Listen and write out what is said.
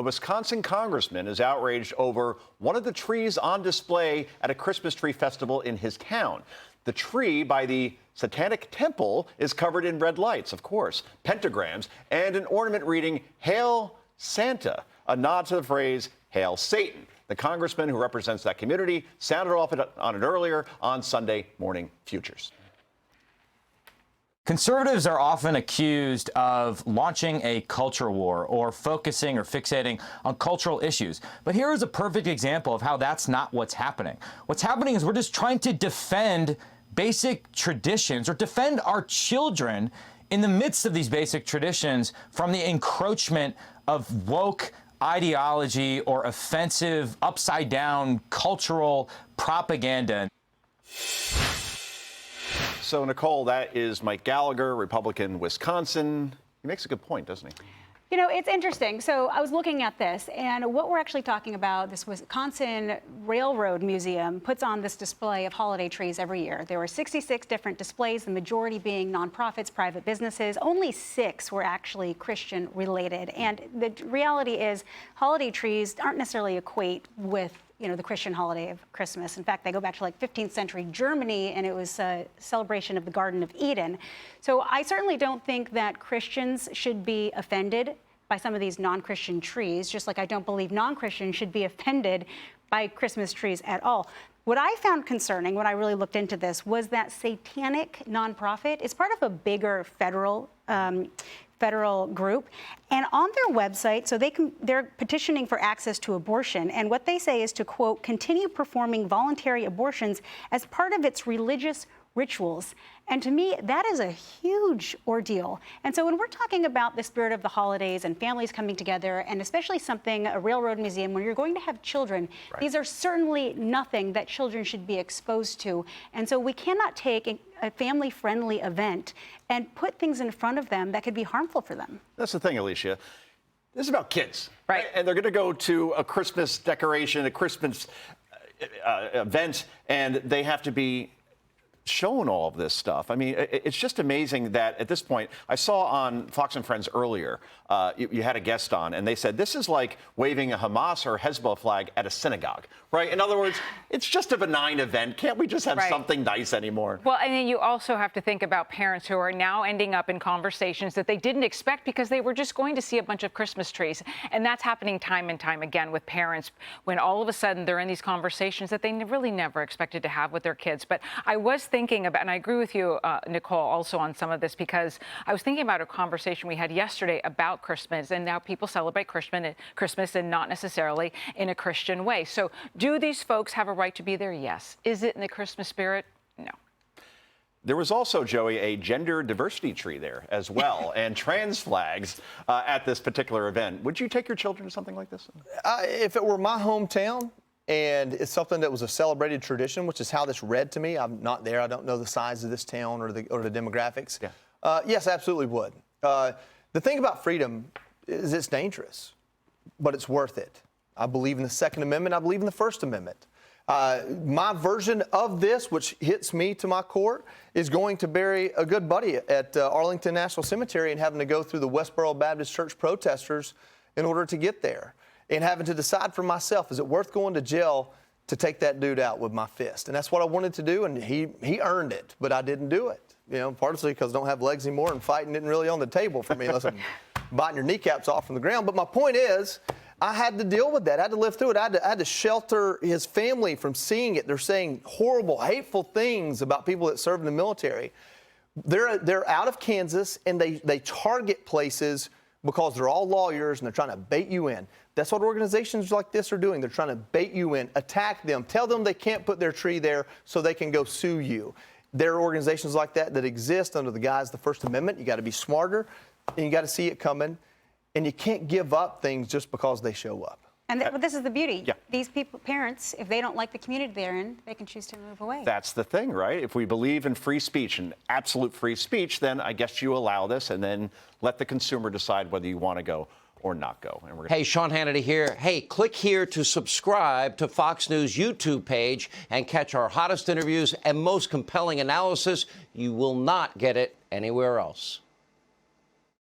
A Wisconsin congressman is outraged over one of the trees on display at a Christmas tree festival in his town. The tree by the Satanic Temple is covered in red lights, of course, pentagrams, and an ornament reading, "Hail Santa," a nod to the phrase, "Hail Satan." The congressman who represents that community sounded off on it earlier on Sunday Morning Futures. Conservatives are often accused of launching a culture war or focusing or fixating on cultural issues. But here is a perfect example of how that's not what's happening. What's happening is we're just trying to defend basic traditions or defend our children in the midst of these basic traditions from the encroachment of woke ideology or offensive, upside-down cultural propaganda. So, Nicole, that is Mike Gallagher, Republican, Wisconsin. He makes a good point, doesn't he? You know, it's interesting. So I was looking at this, and what we're actually talking about, this Wisconsin Railroad Museum puts on this display of holiday trees every year. There were 66 different displays, the majority being nonprofits, private businesses. Only 6 were actually Christian related. And the reality is holiday trees aren't necessarily equate with the Christian holiday of Christmas. In fact, they go back to like 15th century Germany, and it was a celebration of the Garden of Eden. So I certainly don't think that Christians should be offended by some of these non-Christian trees, just like I don't believe non-Christians should be offended by Christmas trees at all. What I found concerning when I really looked into this was that Satanic nonprofit is part of a bigger federal group, and on their website, so they're petitioning for access to abortion, and what they say is to, quote, continue performing voluntary abortions as part of its religious rituals. And to me, that is a huge ordeal. And so when we're talking about the spirit of the holidays and families coming together, and especially a railroad museum, where you're going to have children, right, these are certainly nothing that children should be exposed to. And so we cannot take a family-friendly event and put things in front of them that could be harmful for them. That's the thing, Alicia. This is about kids. Right. And they're going to go to a Christmas decoration, a Christmas event, and they have to be shown all of this stuff. I mean, it's just amazing that at this point, I saw on Fox and Friends earlier, you had a guest on, and they said this is like waving a Hamas or Hezbollah flag at a synagogue, right? In other words, it's just a benign event. Can't we just have something nice anymore? Well, and then you also have to think about parents who are now ending up in conversations that they didn't expect because they were just going to see a bunch of Christmas trees. And that's happening time and time again with parents when all of a sudden they're in these conversations that they really never expected to have with their kids. But I was thinking about, and I agree with you, Nicole, also on some of this, because I was thinking about a conversation we had yesterday about Christmas, and now people celebrate Christmas and not necessarily in a Christian way. So do these folks have a right to be there? Yes. Is it in the Christmas spirit? No. There was also, Joey, a gender diversity tree there as well, and trans flags at this particular event. Would you take your children to something like this? If it were my hometown, and it's something that was a celebrated tradition, which is how this read to me. I'm not there. I don't know the size of this town or the demographics. Yeah. Yes, absolutely would. The thing about freedom is it's dangerous, but it's worth it. I believe in the Second Amendment. I believe in the First Amendment. My version of this, which hits me to my core, is going to bury a good buddy at Arlington National Cemetery and having to go through the Westboro Baptist Church protesters in order to get there. And having to decide for myself, is it worth going to jail to take that dude out with my fist? And that's what I wanted to do, and he earned it, but I didn't do it. Partly because I don't have legs anymore, and fighting isn't really on the table for me unless I'm biting your kneecaps off from the ground. But my point is, I had to deal with that. I had to live through it. I had to shelter his family from seeing it. They're saying horrible, hateful things about people that serve in the military. They're out of Kansas, and they target places because they're all lawyers, and they're trying to bait you in. That's what organizations like this are doing. They're trying to bait you in, attack them, tell them they can't put their tree there so they can go sue you. There are organizations like that exist under the guise of the First Amendment. You got to be smarter, and you got to see it coming, and you can't give up things just because they show up. And this is the beauty. Yeah. These parents, if they don't like the community they're in, they can choose to move away. That's the thing, right? If we believe in free speech and absolute free speech, then I guess you allow this, and then let the consumer decide whether you want to go or not go. And hey, Sean Hannity here. Hey, click here to subscribe to Fox News YouTube page and catch our hottest interviews and most compelling analysis. You will not get it anywhere else.